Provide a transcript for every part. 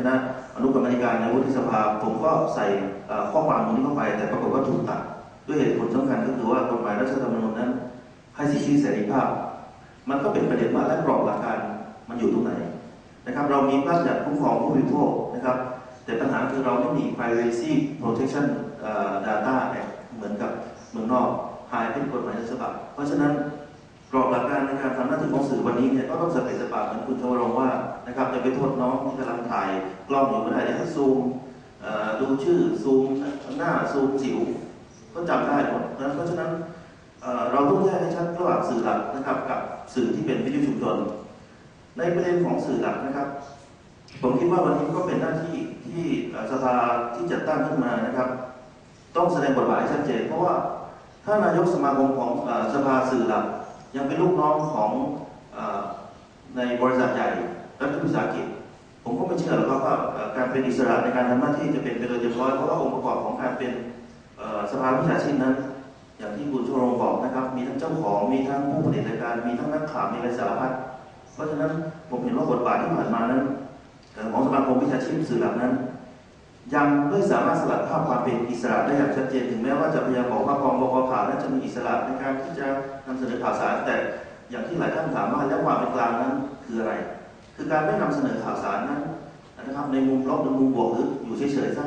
ณะอนุกรรมาธิการในวุฒิสภาผมก็ใส่ข้อความตรงนี้เข้าไปแต่ปรากฏว่าถูกตัดด้วยเหตุผลสำคัญก็คือว่ากฎหมายรัฐธรรมนูญนั้นให้สิทธิเสรีภาพมันก็เป็นประเด็นว่าและกรอบหลักการมันอยู่ตรงไหนนะครับเรามีพระราชบัญญัติคุ้มครองผู้บริโภคนะครับแต่ปัญหาคือเราไม่มี privacy protection data act เหมือนกับเมืองนอกหายเป็นกฎหมายฉบับเพราะฉะนั้นกรอบหลักการในการทำหน้าที่ของสื่อวันนี้เนี่ยก็ต้องสเปซสปาเหมือนคุณชวรงค์ว่านะครับจะไปโทษน้องที่กำลังถ่ายกล้องอยู่ไม่ได้เนี่ยถ้าซูมดูชื่อซูมหน้าซูมสิวก็จำได้หมดเพราะฉะนั้นเราต้องแยกให้ชัดระหว่างสื่อหลักนะครับกับสื่อที่เป็นวิทยุชุมชนในประเด็นของสื่อหลักนะครับผมคิดว่าวันนี้ก็เป็นหน้าที่ที่สภาที่จัดตั้งขึ้นมานะครับต้องแสดงบทบาทให้ชัดเจนเพราะว่าถ้านายกสมาคมของสภาสื่อหลักยังเป็นลูกน้องของในบริษัทใหญ่รัฐวิสาหกิจผมก็ไม่เชื่อหรอกครับว่าการเป็นอิสระในการทำหน้าที่จะเป็นไปโดยเฉพาะเพราะว่าองค์ประกอบของการเป็นสภาวิชาชีพนั้นอย่างที่คุณชโรงบอกนะครับมีทั้งเจ้าของมีทั้งผู้ผลิตรายการมีทั้งนักข่าวมีอะไรสารพัดเพราะฉะนั้นผมเห็นว่าบทบาทที่ผ่านมานั้นของสมาคมวิชาชีพสื่อหลักนั้นยังไม่สามารถสลัดภาพความเป็นอิสระได้อย่างชัดเจนถึงแม้ว่าจะพยายามบอกว่ากองบก.ข่าวนั้นจะมีอิสระในการที่จะนำเสนอข่าวสารแต่อย่างที่หลายท่านถามว่าแล้วความเป็นกลางนั้นคืออะไรคือการไม่นำเสนอข่าวสารนั้นนะครับในมุมลบหรือมุมบวกหรืออยู่เฉยๆซะ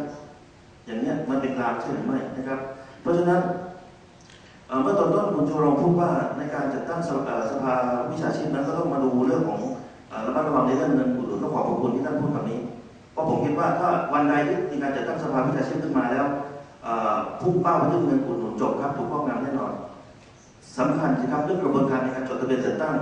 อย่างนี้มันเป็นกลางใช่หรือไม่นะครับเพราะฉะนั้นเมื่อตอนต้นคุณชโรงพูดว่าในการจัดตั้งสภาวิชาชีพนั้นก็ต้องมาดูเรื่องของระมัดระวังในเรื่องเงินอุดหนุนต้องขอบคุณที่ท่านพูดแบบนี้เพราะผมคิดว่าถ้าวันใดที่มีการจัดตั้งสภาวิชาชีพขึ้นมาแล้วพุ่งเป้าไปที่เงินอุดหนุนจบครับถูกครอบงำแน่นอนสำคัญสิครับเรื่องกระบวนการในการจดทะเบียนจัดตั้ง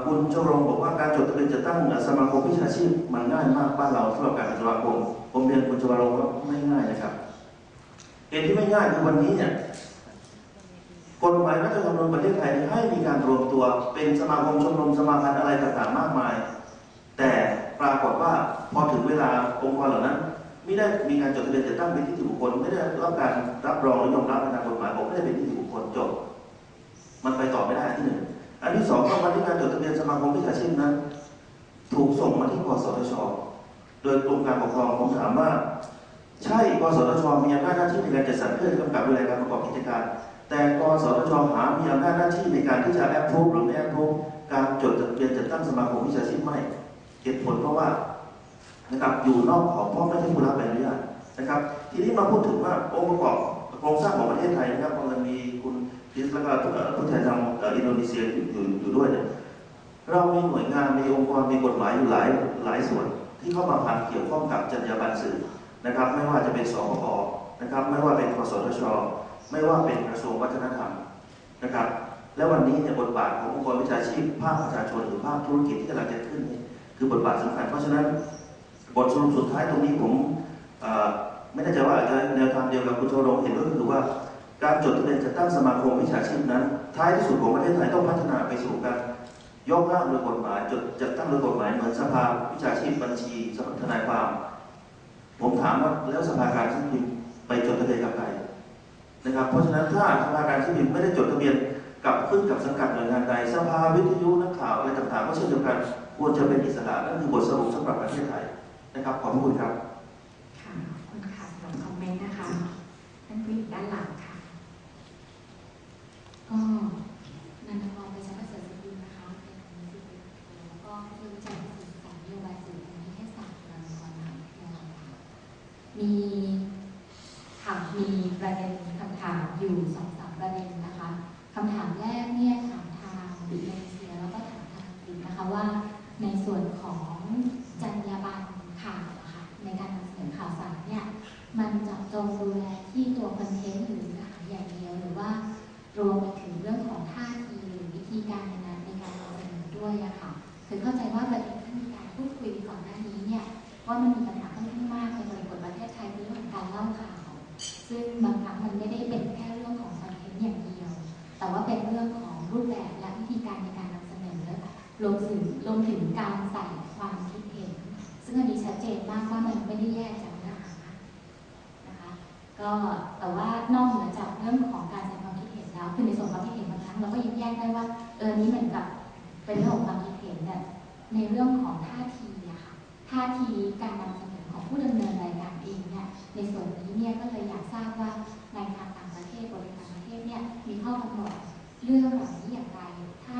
คุณชโรงบอกว่าการจดทะเบียนจัดตั้งสมาคมวิชาชีพมันง่ายมากบ้านเราสำหรับการเป็นสมาคมผมเรียนคุณชโรงว่าไม่ง่ายนะครับเหตุที่ไม่ง่ายคือวันนี้เนี่ยกฎหมายรัฐธรรมนูญประเทศไทยให้มีการรวมตัวเป็นสมาคมชมรมสมาพันธ์อะไรต่างๆมากมายแต่ปรากฏว่าพอถึงเวลาองค์กรเหล่านั้นไม่ได้มีการจดทะเบียนจัดตั้งเป็นนิติบุคคลไม่ได้รับการรับรองหรือยอมรับในทางกฎหมายบอกไม่ได้เป็นนิติบุคคลจบมันไปต่อไม่ได้ที่หนึ่งอันที่สองก็วันที่การจดทะเบียนสมาคมวิชาชีพนั้นถูกส่งมาที่กสทช.โดยกรมการปกครองผมถามว่าใช่กสทช.มีอำนาจหน้าที่ในการจัดสรรเพื่อกำกับดูแลการประกอบกิจการแต่กสทช.มีอำนาจหน้าที่ในการที่จะแอปพรูฟหรือไม่แอปพรูฟการจดทะเบียนจัดตั้งสมาคมวิชาชีพไม่เหตุผลเพราะว่านะครับอยู่นอกของพ่อไม่ใช่ผู้รับใบอนุญาตนะครับทีนี้มาพูดถึงว่าองค์ประกอบโครงสร้างของประเทศไทยนะครับมันมีคุณพิสแล้วก็ผู้แทนทางอินโดนีเซียอยู่ด้วยเนี่ยเรามีหน่วยงานมีองค์กรมีกฎหมายอยู่หลายส่วนที่เข้ามาพันเกี่ยวข้องกับจรรยาบรรณสื่อนะครับไม่ว่าจะเป็นสคบนะครับไม่ว่าเป็นกสทช.ไม่ว่าเป็นกระทรวงวัฒนธรรมนะครับและวันนี้เนี่ยบทบาทขององค์กรวิชาชีพภาคประชาชนหรือภาคธุรกิจที่กำลังจะขึ้นนี่คือบทบาทสำคัญเพราะฉะนั้นบทสรุปสุดท้ายตรงนี้ผมไม่แน่ใจว่าจะแนวทางเดียวกับคุณชโรงเห็นก็คือว่าการจดทะเบียนจัดตั้งสมาคมวิชาชีพนั้นท้ายที่สุดของประเทศไทยต้องพัฒนาไปสู่การยกร่างโดยกฎหมายจัดตั้งโดยกฎหมายเหมือนสภาวิชาชีพบัญชีสภาทนายความผมถามว่าแล้วสภาการที่พิมพ์ไปจดทะเบียนกับใครนะครับเพราะฉะนั้นถ้าสภาการที่พิมพ์ไม่ได้จดทะเบียนกับขึ้นกับสังกัดหน่วยงานใดสภาวิทยุนักข่าวอะไรต่างๆก็เช่นเดียวกันควรจะเป็นอิสระนั่นคือบทสรุปสำหรับประเทศไทยนะครับขอบคุณครับค่ะขอบคุณค่ะสำหรับคอมเมนต์นะคะท่านผู้หญิงด้านหลังค่ะก็นันทพร ประชาประเสริฐกุลนะคะเป็นนิติบุคคลแล้วก็ผู้วิจัยสื่อสารนโยบายสื่อในประเทศศาสตร์จุฬาลงกรณ์มหาวิทยาลัยค่ะมีประเด็นคำถามอยู่ 2-3 ประเด็นนะคะคำถามแรกเนี่ยถามทางอินโดนีเซียแล้วก็ถามทางอังกฤษนะคะว่าในส่วนของจรรยาบรรณข่าวนะคะในการนำเสนอข่าวสารเนี่ยมันเจาะจงดูแลที่ตัวคอนเทนต์หรือเนื้อหาอย่างเดียวหรือว่ารวมไปถึงเรื่องของท่าทีหรือวิธีการในการนำเสนอด้วยอะค่ะคือเข้าใจว่าประเด็นที่มีการพูดคุยก่อนหน้านี้เนี่ยว่ามันมีปัญหาค่อนข้างมากในบริบทประเทศไทยเรื่องของการเล่าข่าวซึ่งบางครั้งมันไม่ได้เป็นแค่เรื่องของคอนเทนต์อย่างเดียวแต่ว่าเป็นเรื่องของรูปแบบและวิธีการในการนำเสนอรวมถึงการใส่ความคิดเห็นซึ่งอันนี้ชัดเจนมากว่ามันไม่ได้แยกจากเนื้อหานะคะก็แต่ว่านอกเหนือจากเรื่องของการแสดงความคิดเห็นแล้วคือในส่วนความคิดเห็นบางครั้งเราก็ยังแยกได้ว่านี้เหมือนกับเป็นเรื่องของความคิดเห็นเนี่ยในเรื่องของท่าทีอะค่ะท ท่าทีการนำเสนอของผู้ดำเนินรายการเองเนี่ยในส่วนนี้เนี่ยก็เลยอยากทราบว่าในทางต่างประเทศบริการประเทศเนี่ยมีข้อกำหนดเรื่องเหล่านี้อย่างไรถ้า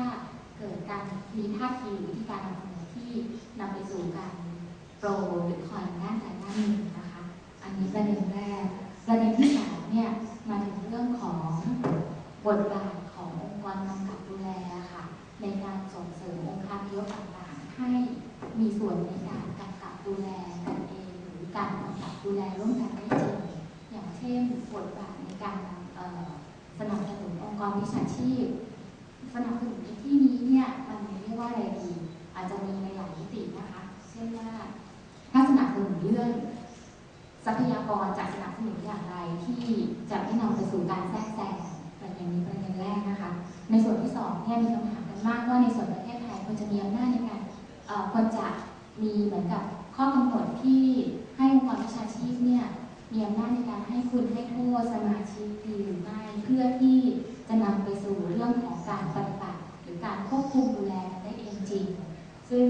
เกิดการมีท่าทีหรือวิธีการนำเสนอที่นำไปสู่การโปรหรือคอนด้านใดด้านหนึ่งนะคะอันนี้ประเด็นแรกประเด็นที่สองเนี่ยมาถึงเรื่องของบทบาทขององค์กรกำกับดูแลค่ะในการส่งเสริมองค์การพยพต่างๆให้มีส่วนในการกำกับดูแลกันเองหรือการกำกับดูแลร่วมกันได้จริงอย่างเช่นบทบาทในการสนับสนุนองค์กรวิชาชีพสนับสนุนในที่นี้เนี่ยมันเรียกว่าอะไรดีอาจจะมีในหลายมิตินะคะเช่นว่าถ้าสนับสนุนเรื่องทรัพยากรจะสนับสนุนอย่างไรที่จะไม่นำไปสู่การแทรกแซงประเด็นนี้ประเด็นแรกนะคะในส่วนที่สองเนี่ยมีคำถามกันมากว่าในส่วนประเทศไทยควรจะมีอำนาจในการควรจะมีเหมือนกับข้อกำหนดที่ให้องค์กรวิชาชีพเนี่ยมีอำนาจในการให้คุณให้โทษสมาชิกดีหรือไม่เพื่อที่จะนำไปสู่เรื่องของการปฏิบัติหรือการควบคุมดูแลกันได้เองจริงซึ่ง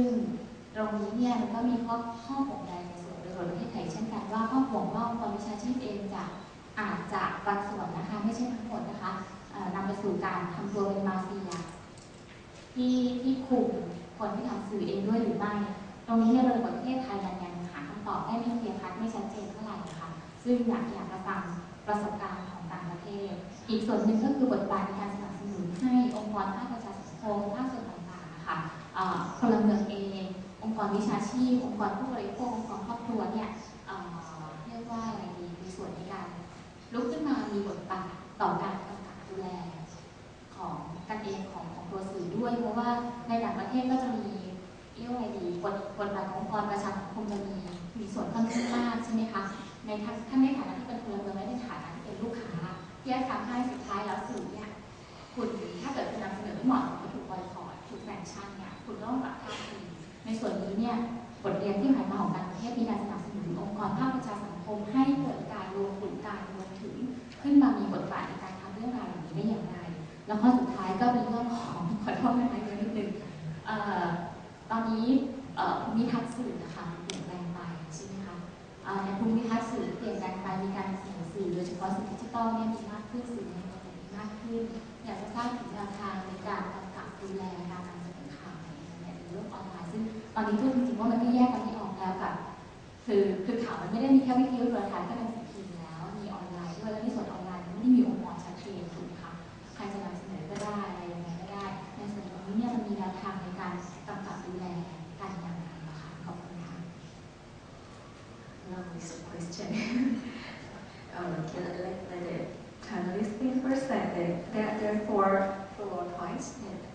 ตรงนี้เนี่ยมันก็มีข้อห่วงใยในส่วนโดยประเทศไทยเช่นกันว่าข้อห่วงว่าองค์กรวิชาชีพเองจะอาจจะบางส่วนนะคะไม่ใช่ทั้งหมดนะคะนำไปสู่การทำตัวเป็นมาเฟียที่คุมคนที่ทำสื่อเองด้วยหรือไม่ตรงนี้ในระบบประเทศไทยยังหาคำตอบได้ไม่เคลียร์คัดไม่ชัดเจนเท่าไหร่นะคะซึ่งอยากจะฟังประสบการณ์ของต่างประเทศอีกส่วนหนึ่งก็คือบทบาทในการสนับสนุนให้องค์กรภาคประชาสังคมภาคส่วนต่างๆนะคะพลเมืองเององค์กรวิชาชีพองค์กรผู้บริโภคองค์กรครอบครัวเนี่ยเรียกว่าอะไรดีมีส่วนในการลุกขึ้นมามีบทบาทต่อการกำกับดูแลของกันเองของตัวสื่อด้วยเพราะว่าในต่างประเทศก็จะมีเรียกว่าอะไรดีบทบาทขององค์กรประชาสังคมจะมีส่วนค่อนข้างมากใช่ไหมคะในท่านในฐานะที่เป็นพลเมืองและในฐานะที่เป็นลูกค้าที่จะทำให้สุดท้ายแล้วสื่อเนี่ยคุณถ้าเกิดคุณนำเสนอไม่เหมาะสมถูกบอยคอตถูกแซงชั่นเนี่ยคุณต้องปรับท่าทีในส่วนนี้เนี่ยบทเรียนที่ผ่านมาของต่างประเทศมีการสนับสนุนองค์กรภาคประชาสังคมให้เกิดการรวมกลุ่มการรวมถึงขึ้นมามีบทบาทในการทำเรื่องราวอย่างนี้ได้อย่างไรแล้วข้อสุดท้ายก็เป็นเรื่องของขอโทษนะคะนิดนึงตอนนี้ภูมิทัศน์สื่อนะคะเปลี่ยนแปลงไปใช่ไหมคะในภูมิทัศน์สื่อเปลี่ยนแปลงไปมีการเสนอสื่อโดยเฉพาะสื่อดิจิทัลเนี่ยมีมากขึ้นสื่อในอินเทอร์เน็ตมีมากขึ้นอยากจะทราบถึงแนวทางในการกำกับดูแลการนำเสนอข่าวในอินเทอร์เน็ตหรือโลกออนไลน์ซึ่งตอนนี้พูดจริงๆว่ามันก็แยกกันไม่ออกแล้วกับคือข่าวมันไม่ได้มีแค่วิทยุโทรทัศน์ก็เป็นสิ่งพิมพ์แล้วมีออนไลน์ด้วยและในส่วนออนไลน์มันไม่ได้มีองค์กรชัดเจนถูกไหมคะใครจะนำเสนอก็ได้อะไรยังไงก็ได้ในส่วนนี้เนี่ยมันมีแนวทางในการกำกับดูแลการอย่างไรนะคะขอบคุณค่ะ Lovely question. Can I let the panelists think first? There are four points.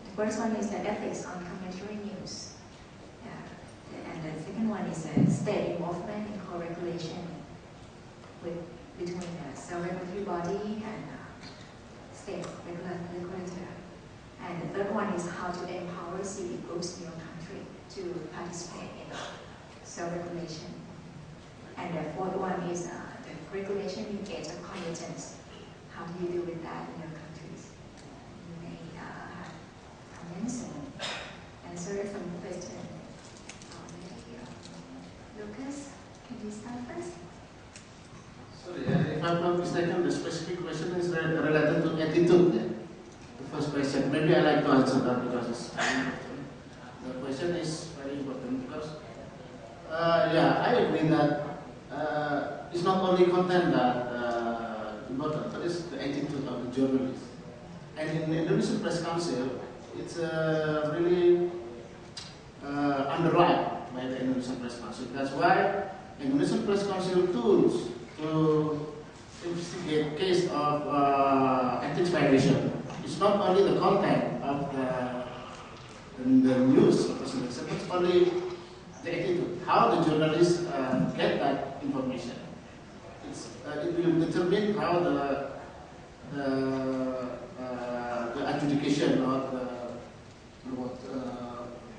The first one is the ethics on commentary news. And the second one is state involvement in co-regulation between the self-regulatory body and state regulator. And the third one is how to empower civic groups in your country to participate in self-regulation. And the fourth one is the regulation in age of competence. How do you deal with that in your countries? You may have comments and answer some questions. Lucas, can you start first? Sorry, if I'm not mistaken, the specific question is related to attitude. The first question, maybe I like to answer that because it's very important. The question is very important because, I agree that it's not only content that important, but it's the attitude of the journalist. And in the Indonesian Press Council, it's really underlined by the Indonesian Press Council. That's why Indonesian Press Council tools to investigate case of ethics violation. It's not only the content of the news, but it's only the attitude, how the journalists get that information. It will determine how the adjudication of the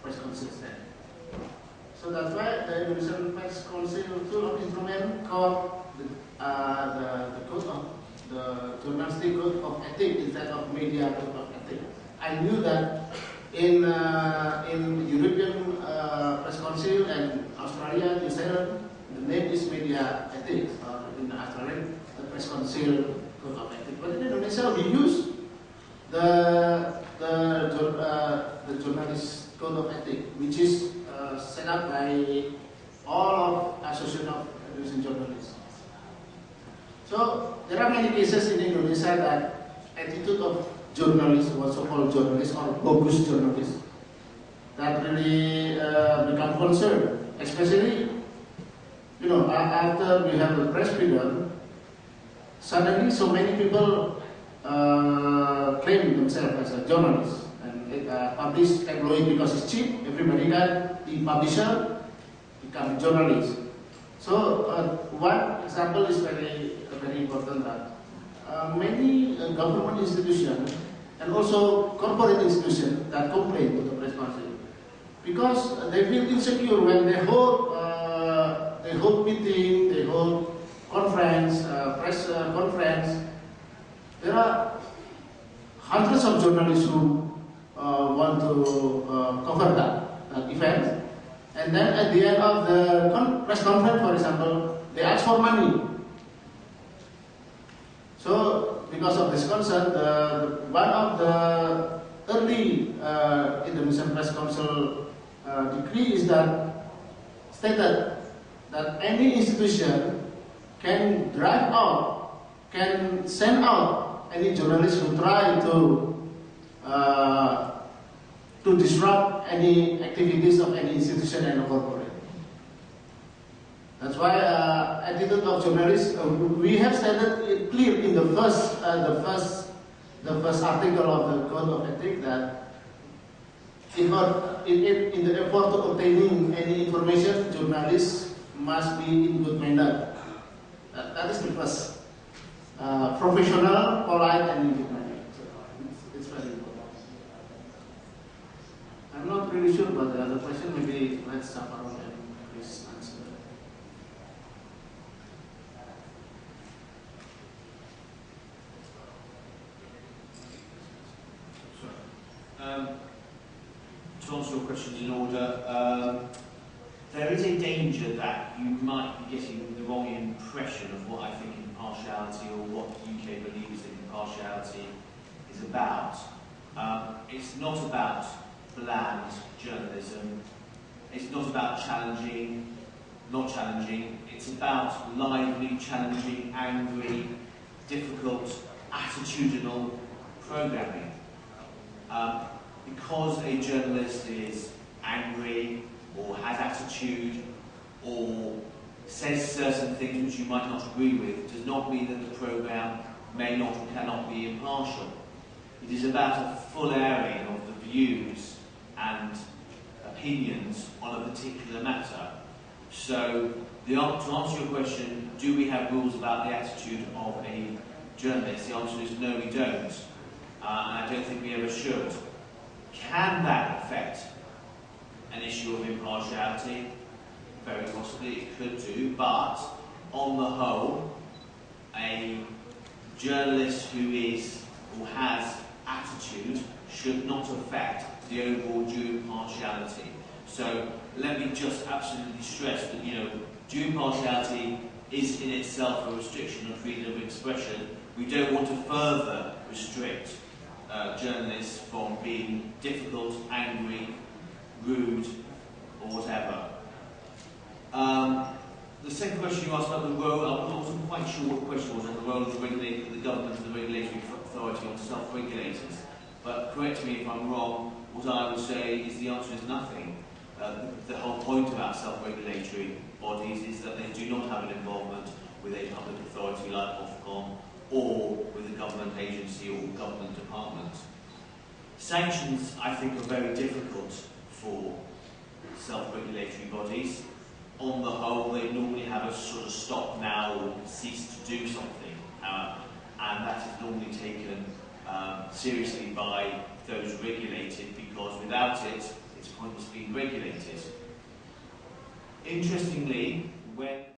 press council said. So that's why the Indonesian Press Council tool of instrument called the code of the journalistic code of ethics instead of media code of ethics. I knew that in European Press Council and Australian Australia, New Zealand, the name is media ethics, or in Australia, the press council code of ethics. But in Indonesia, we use the journalist code of ethics, which is set up by all of Association of Indonesian Journalists. So there are many cases in Indonesia that attitude of journalists, or so-called journalists or bogus journalists, that really become concerned, especially, you know, after we have the press freedom, suddenly so many people claim themselves as a journalist and publish tabloid because it's cheap. Everybody can be publisher, become journalist. So one example is very important that many government institutions and also corporate institutions that complain to the press council because they feel insecure when they hold meeting, they hold conference, press conference. There are hundreds of journalists who want to cover that event, and then at the end of the press conference, for example, they ask for money. So, because of this concern, one of the early Indonesian Press Council decree is that stated that any institution can drive out, can send out any journalist who try to disrupt any activities of any institution and corporate. That's why attitude of journalists, we have stated it clear in the first article of the Code of Ethics that in the effort to obtaining any information, journalists must be in good manner. That is the first. Professional, polite, and in good manner. So it's very important. I'm not really sure about the other question. Maybe let's jump around and please answer. To answer your questions in order, there is a danger that you might be getting the wrong impression of what I think impartiality or what the UK believes that impartiality is about. It's not about bland journalism. It's not about challenging, not challenging. It's about lively, challenging, angry, difficult, attitudinal programming. Because a journalist is angry or has attitude or says certain things which you might not agree with does not mean that the programme may not or cannot be impartial. It is about a full airing of the views and opinions on a particular matter. So, to answer your question, do we have rules about the attitude of a journalist? The answer is no, we don't. And I don't think we ever should. Can that affect an issue of impartiality? Very possibly it could do, but on the whole, a journalist who is or has attitude should not affect the overall due impartiality. So let me just absolutely stress that, due impartiality is in itself a restriction of freedom of expression. We don't want to further restrict journalists from being difficult, angry, rude, or whatever. The second question you asked about the role, I wasn't quite sure what the question was on the role of the government and the regulatory authority on self-regulators. But correct me if I'm wrong, what I would say is the answer is nothing. The whole point about self-regulatory bodies is that they do not have an involvement with a public authority like Ofcom or with a government agency or government department. Sanctions, I think, are very difficult for self-regulatory bodies. On the whole, they normally have a sort of stop now or cease to do something, and that is normally taken seriously by those regulated, because without it, it's pointless being regulated. Interestingly, when